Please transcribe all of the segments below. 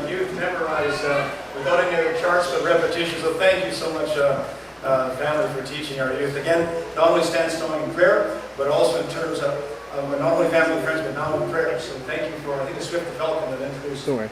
youth memorize without any other charts but repetition. So thank you so much, family, for teaching our youth. Again, not only stand strong in prayer, but also in terms of not only family and friends, but now in prayer. So thank you for, I think it's Swift Development that introduced it.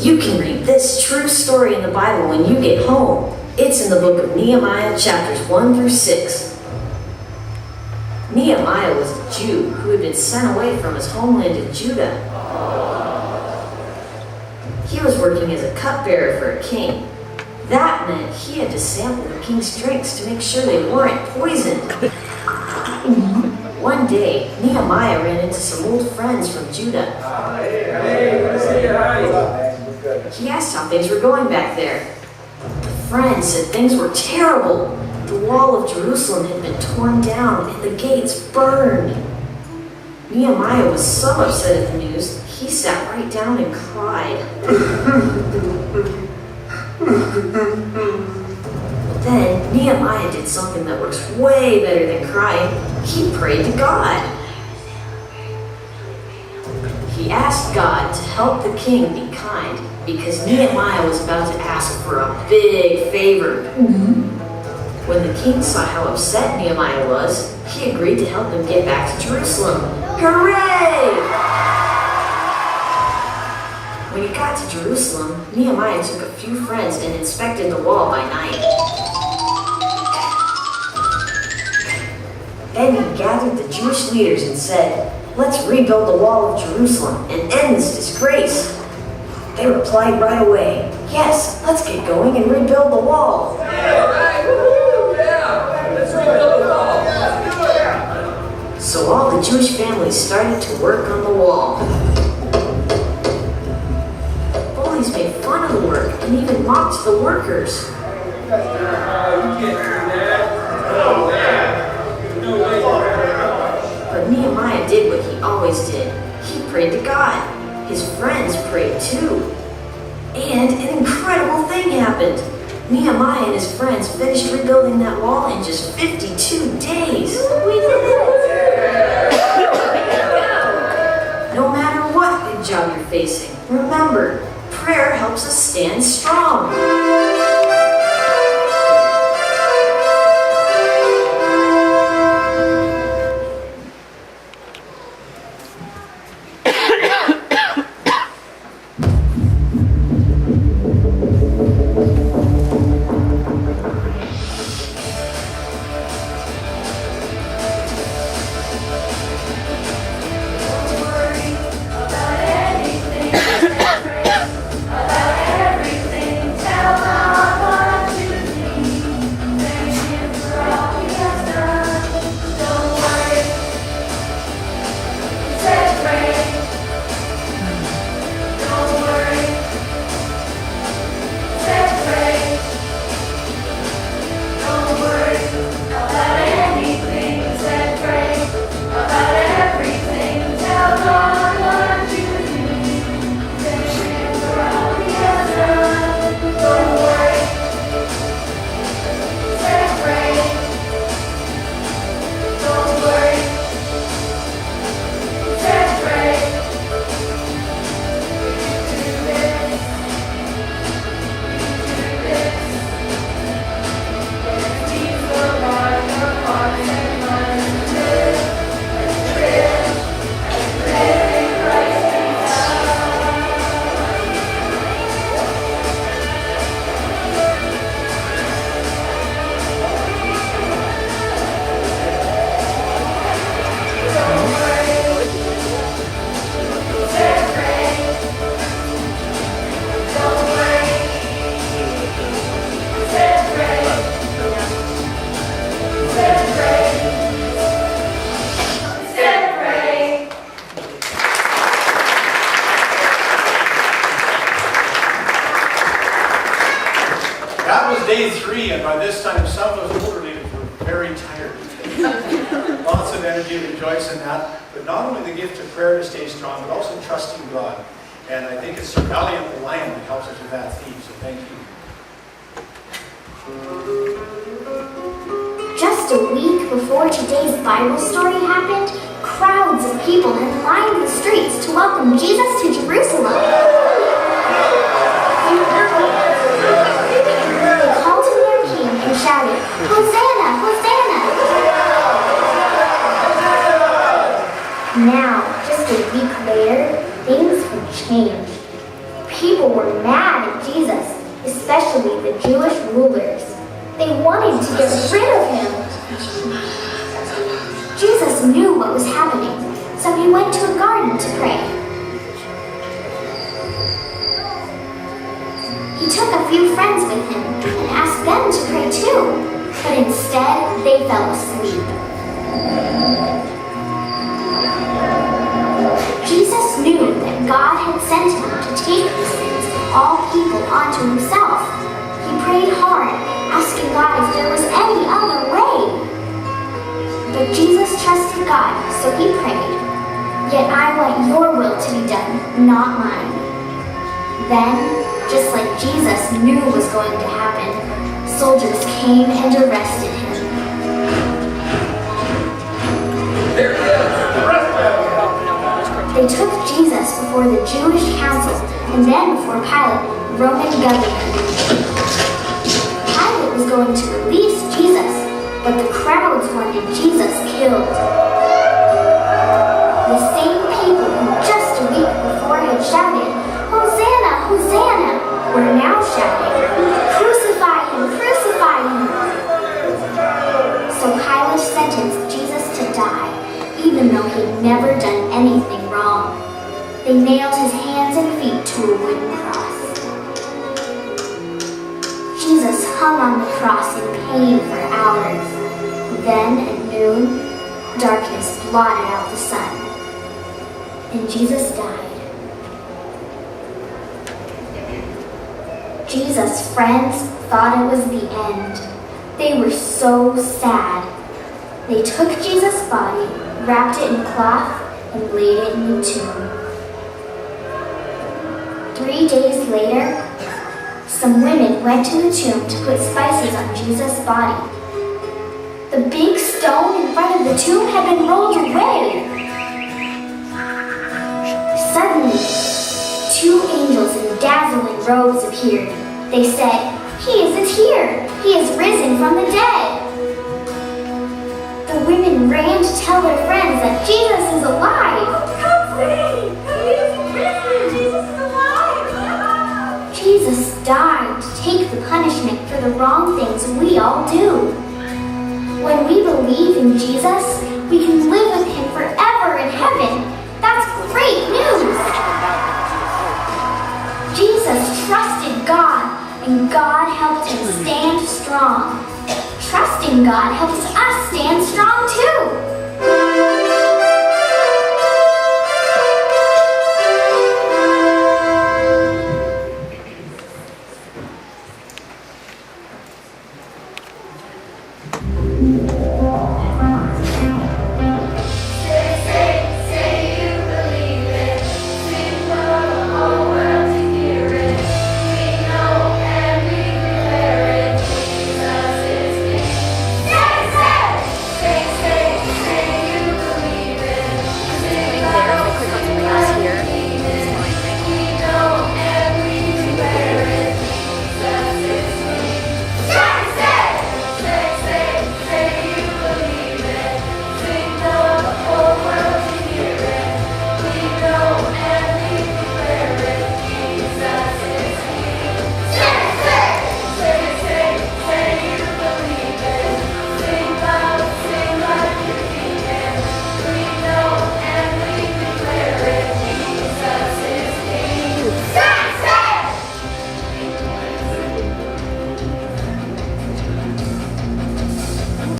You can read this true story in the Bible when you get home. It's in the book of Nehemiah, chapters 1 through 6. Nehemiah was a Jew who had been sent away from his homeland in Judah. He was working as a cupbearer for a king. That meant he had to sample the king's drinks to make sure they weren't poisoned. One day, Nehemiah ran into some old friends from Judah. He asked how things were going back there. The friends said things were terrible. The wall of Jerusalem had been torn down and the gates burned. Nehemiah was so upset at the news, he sat right down and cried. But then Nehemiah did something that works way better than crying. He prayed to God. He asked God to help the king be kind because Nehemiah was about to ask for a big favor. When the king saw how upset Nehemiah was, he agreed to help him get back to Jerusalem. Hooray! When he got to Jerusalem, Nehemiah took a few friends and inspected the wall by night. Then he gathered the Jewish leaders and said, "Let's rebuild the wall of Jerusalem and end this disgrace." They replied right away, "Yes, let's get going and rebuild the wall." So all the Jewish families started to work on the wall. Bullies made fun of the work and even mocked the workers. But Nehemiah did what he always did. He prayed to God. His friends prayed too. And an incredible thing happened. Nehemiah and his friends finished rebuilding that wall in just 52 days. We did it! No matter what big job you're facing, remember, prayer helps us stand strong. Day 3, and by this time some of those older leaders were very tired. Lots of energy, rejoice in that. But not only the gift of prayer to stay strong, but also trusting God. And I think it's Sir Valiant the Lion that helps us with that theme, so thank you. Just a week before today's Bible story happened, Crowds of people had lined the streets to welcome Jesus to Jerusalem. They called him their king and shouted, "Hosanna! Hosanna!" Now, just a week later, things had changed. People were mad at Jesus, especially the Jewish rulers. They wanted to get rid of him. Jesus knew what was happening, so he went to a garden to pray. He took a few friends with him and asked them to pray too, but instead they fell asleep. Jesus knew that God had sent him to take the sins of all people onto himself. He prayed hard, asking God if there was any other way. But Jesus trusted God, so he prayed, "Yet I want your will to be done, not mine." Then, just like Jesus knew was going to happen, soldiers came and arrested him. They took Jesus before the Jewish council and then before Pilate, Roman governor. Pilate was going to release Jesus, but the crowds wanted Jesus killed. The same people who just a week before had shouted, "Hosanna, Hosanna," were now shouting, "Crucify him, crucify him." So Pilate sentenced Jesus to die, even though he'd never done anything wrong. They nailed his hands and feet to a wooden cross. Jesus hung on the cross in pain for hours. Then at noon, darkness blotted out the sun, and Jesus died. Jesus' friends thought it was the end. They were so sad. They took Jesus' body, wrapped it in cloth, and laid it in the tomb. 3 days later, some women went to the tomb to put spices on Jesus' body. The big stone in front of the tomb had been rolled away. Suddenly, 2 angels in dazzling robes appeared. They said, "He isn't here. He is risen from the dead." The women ran to tell their friends that Jesus is alive. "Come see! He is risen! Jesus is alive!" Jesus died to take the punishment for the wrong things we all do. When we believe in Jesus, we can live with him forever in heaven. That's great news! Jesus trusted God, and God helped him stand strong. Trusting God helps us stand strong too.